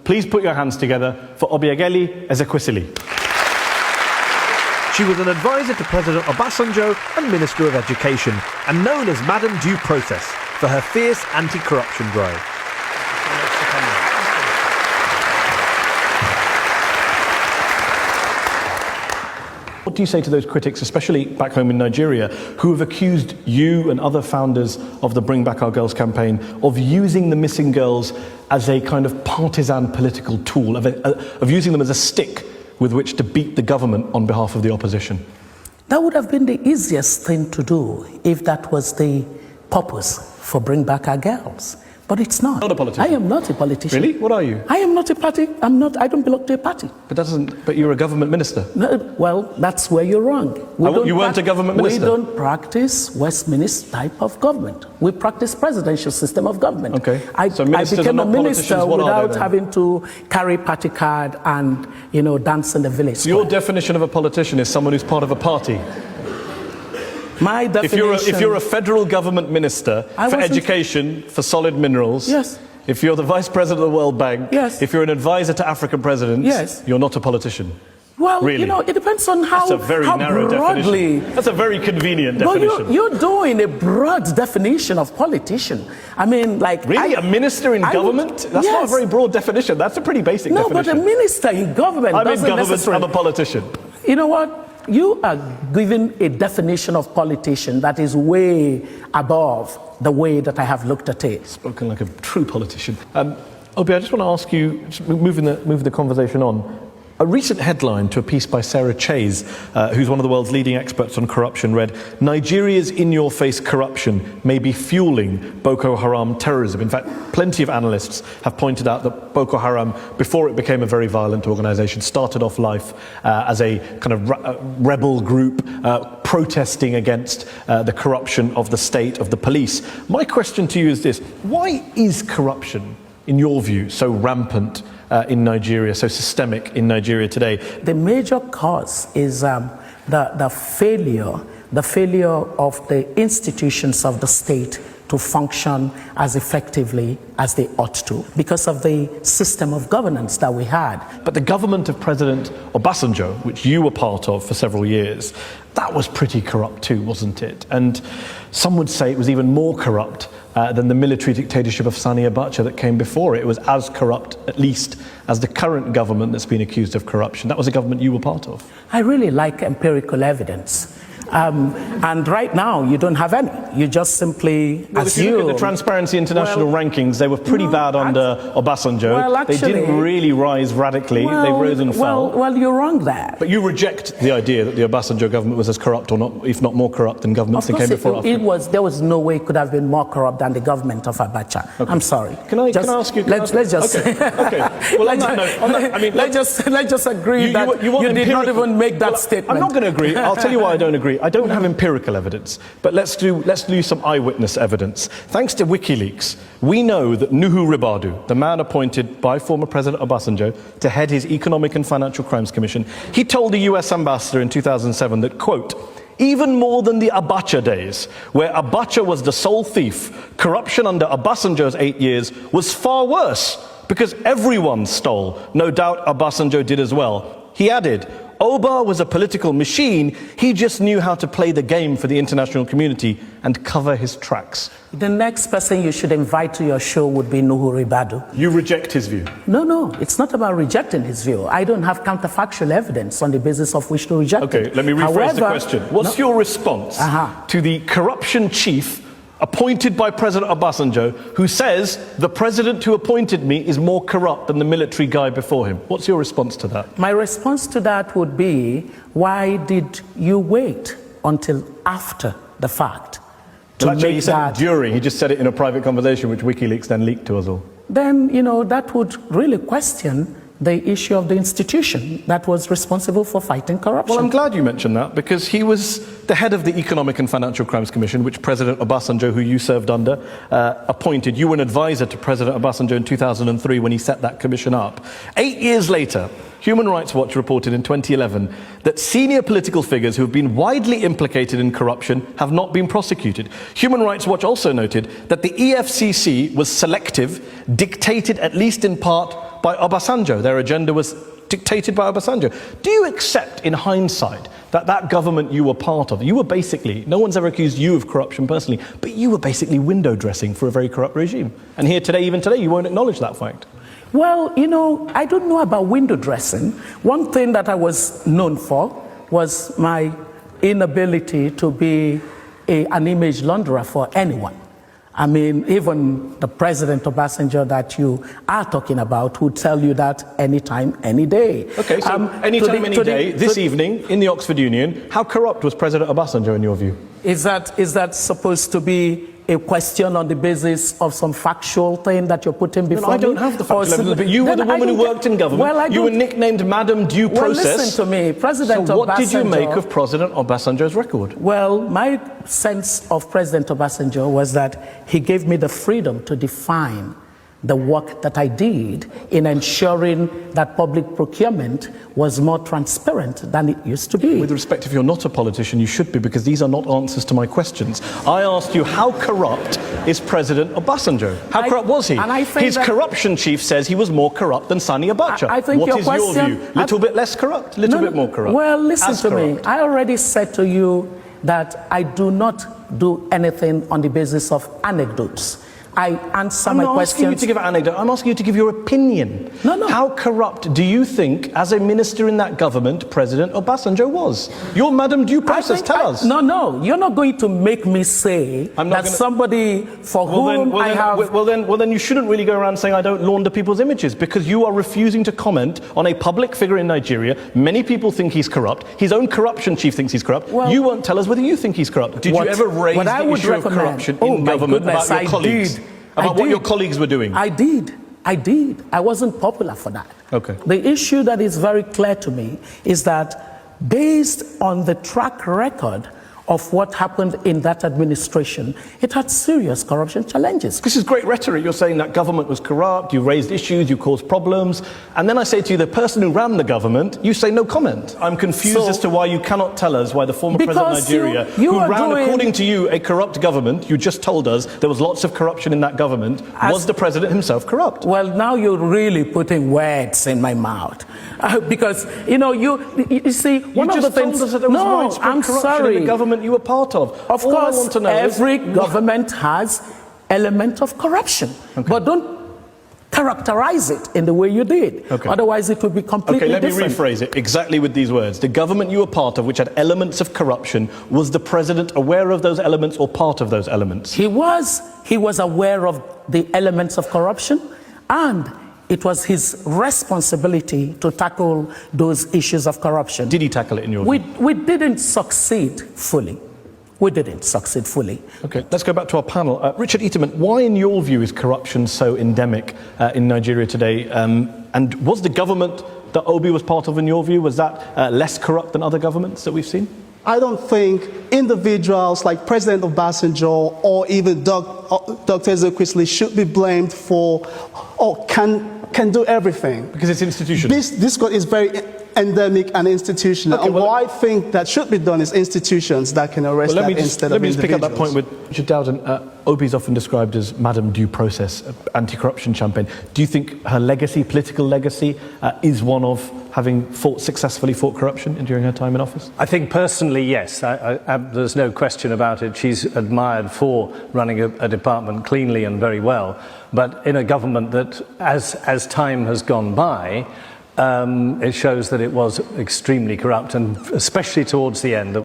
Please put your hands together for Obiageli Ezekwesili. She was an advisor to President Obasanjo and Minister of Education, and known as Madam Due Process for her fierce anti-corruption drive. What do you say to those critics, especially back home in Nigeria, who have accused you and other founders of the Bring Back Our Girls campaign of using the missing girls as a kind of partisan political tool, of using them as a stick with which to beat the government on behalf of the opposition? That would have been the easiest thing to do if that was the purpose for Bring Back Our Girls. But it's not. Not a politician? I am not a politician. Really? What are you? I am not a party. I don't belong to a party. But you're a government minister. No, well, that's where you're wrong. You weren't a government minister? We don't practice Westminster type of government. We practice presidential system of government. Okay. I became a minister without having to carry party card and, dance in the village. So your definition of a politician is someone who's part of a party? My definition... If you're a federal government minister for education, for solid minerals, yes. If you're the vice president of the World Bank, yes. If you're an advisor to African presidents, yes. You're not a politician. Well, really? It depends on how, That's a very narrow broadly. Definition. That's a very convenient definition. No, you're doing a broad definition of politician. I mean, like... Really? A minister in government? That's not a very broad definition. That's a pretty basic definition. No, but a minister in government doesn't necessarily... I'm a politician. You know what? You are given a definition of politician that is way above the way that I have looked at it. Spoken like a true politician. Obi, I just want to ask you, moving the conversation on, a recent headline to a piece by Sarah Chase, who's one of the world's leading experts on corruption, read, "Nigeria's in-your-face corruption may be fueling Boko Haram terrorism." In fact, plenty of analysts have pointed out that Boko Haram, before it became a very violent organization, started off life as a kind of rebel group protesting against the corruption of the state, of the police. My question to you is this: why is corruption, in your view, so rampant in Nigeria, so systemic in Nigeria today? The major cause is the failure of the institutions of the state to function as effectively as they ought to, because of the system of governance that we had. But the government of President Obasanjo, which you were part of for several years, that was pretty corrupt too, wasn't it? And some would say it was even more corrupt than the military dictatorship of Sani Abacha that came before it. It was as corrupt, at least, as the current government that's been accused of corruption. That was a government you were part of. I really like empirical evidence. And right now, you don't have any. You just simply assume. If you look at the Transparency International rankings, they were pretty bad under Obasanjo. Well, actually, they didn't really rise radically. They rose and fell. Well, you're wrong there. But you reject the idea that the Obasanjo government was as corrupt, or not, if not more corrupt, than governments that came before. There was no way it could have been more corrupt than the government of Abacha. Okay. I'm sorry. Can I ask you? Let's just. Okay. Well, let's just agree that you did not even make that statement. I'm not going to agree. I'll tell you why I don't agree. I don't have empirical evidence, but let's do some eyewitness evidence. Thanks to WikiLeaks, we know that Nuhu Ribadu, the man appointed by former President Obasanjo to head his Economic and Financial Crimes Commission, he told the US ambassador in 2007 that, quote, "Even more than the Abacha days, where Abacha was the sole thief, corruption under Obasanjo's 8 years was far worse, because everyone stole. No doubt Obasanjo did as well." He added, "Oba was a political machine. He just knew how to play the game for the international community and cover his tracks." The next person you should invite to your show would be Nuhu Ribadu. You reject his view? No, it's not about rejecting his view. I don't have counterfactual evidence on the basis of which to reject it. Okay, let me rephrase the question. What's your response to the corruption chief appointed by President Obasanjo, who says the president who appointed me is more corrupt than the military guy before him? What's your response to that? My response to that would be, why did you wait until after the fact to well, actually, make he said that? During. He just said it in a private conversation, which WikiLeaks then leaked to us all. Then, that would really question the issue of the institution that was responsible for fighting corruption. Well, I'm glad you mentioned that, because he was the head of the Economic and Financial Crimes Commission, which President Obasanjo, who you served under, appointed. You were an advisor to President Obasanjo in 2003 when he set that commission up. 8 years later, Human Rights Watch reported in 2011 that senior political figures who have been widely implicated in corruption have not been prosecuted. Human Rights Watch also noted that the EFCC was selective, dictated at least in part by Obasanjo. Their agenda was dictated by Obasanjo. Do you accept, in hindsight, that that government you were part of, you were basically, no one's ever accused you of corruption personally, but you were basically window dressing for a very corrupt regime? And here today, even today, you won't acknowledge that fact. Well, you know, I don't know about window dressing. One thing that I was known for was my inability to be an image launderer for anyone. I mean, even the President Obasanjo that you are talking about would tell you that anytime, any day. Okay, so anytime, any day, this evening in the Oxford Union, how corrupt was President Obasanjo in your view? Is that supposed to be a question on the basis of some factual thing that you're putting before me? I don't have the factual evidence, but you were the woman who worked in government. Well, you were nicknamed Madam Due Process. Well, listen to me, President Obasanjo. So what did you make of President Obasanjo's record? Well, my sense of President Obasanjo was that he gave me the freedom to define the work that I did in ensuring that public procurement was more transparent than it used to be. With respect, if you're not a politician, you should be, because these are not answers to my questions. I asked you, how corrupt is President Obasanjo? How corrupt was he? And I think his corruption chief says he was more corrupt than Sani Abacha. I think what is your view? Little bit less corrupt? Little bit more corrupt? Well, listen to me. I already said to you that I do not do anything on the basis of anecdotes. I answer my questions. I'm not asking you to give an anecdote. I'm asking you to give your opinion. No. How corrupt do you think, as a minister in that government, President Obasanjo was? You're Madam Due Process. Tell us. No. You're not going to make me say somebody for whom I have... Well, then you shouldn't really go around saying I don't launder people's images, because you are refusing to comment on a public figure in Nigeria. Many people think he's corrupt. His own corruption chief thinks he's corrupt. Well, you won't tell us whether you think he's corrupt. Did you ever raise the issue of corruption in government about your colleagues? About what your colleagues were doing? I did. I wasn't popular for that. Okay. The issue that is very clear to me is that based on the track record of what happened in that administration, it had serious corruption challenges. This is great rhetoric. You're saying that government was corrupt, you raised issues, you caused problems, and then I say to you, the person who ran the government, you say no comment. I'm confused as to why you cannot tell us why the former president of Nigeria, who ran, according to you, a corrupt government, you just told us there was lots of corruption in that government, was the president himself corrupt? Well, now you're really putting words in my mouth. Because, you see, one of the things... That there was widespread corruption in the government you were part of. Of course, every government has element of corruption, but don't characterize it in the way you did. Okay. Otherwise, it would be completely different. Let me rephrase it exactly with these words. The government you were part of, which had elements of corruption, was the president aware of those elements or part of those elements? He was aware of the elements of corruption, and it was his responsibility to tackle those issues of corruption. Did he tackle it in your view? We didn't succeed fully. Okay, let's go back to our panel. Richard Eaterman, why in your view is corruption so endemic in Nigeria today? And was the government that Obi was part of, in your view, was that less corrupt than other governments that we've seen? I don't think individuals like President Obasanjo or even Dr. Ezekwesili should be blamed for or can do everything. Because it's institutional. This is very endemic and institutional. Okay, and what I think that should be done is institutions that can arrest that instead of individuals. Let me just pick up that point with Richard Dowden. Obi is often described as Madam Due Process, anti-corruption champion. Do you think her legacy, political legacy, is one of having successfully fought corruption during her time in office? I think personally, yes. There's no question about it. She's admired for running a department cleanly and very well. But in a government that, as time has gone by, it shows that it was extremely corrupt, and especially towards the end.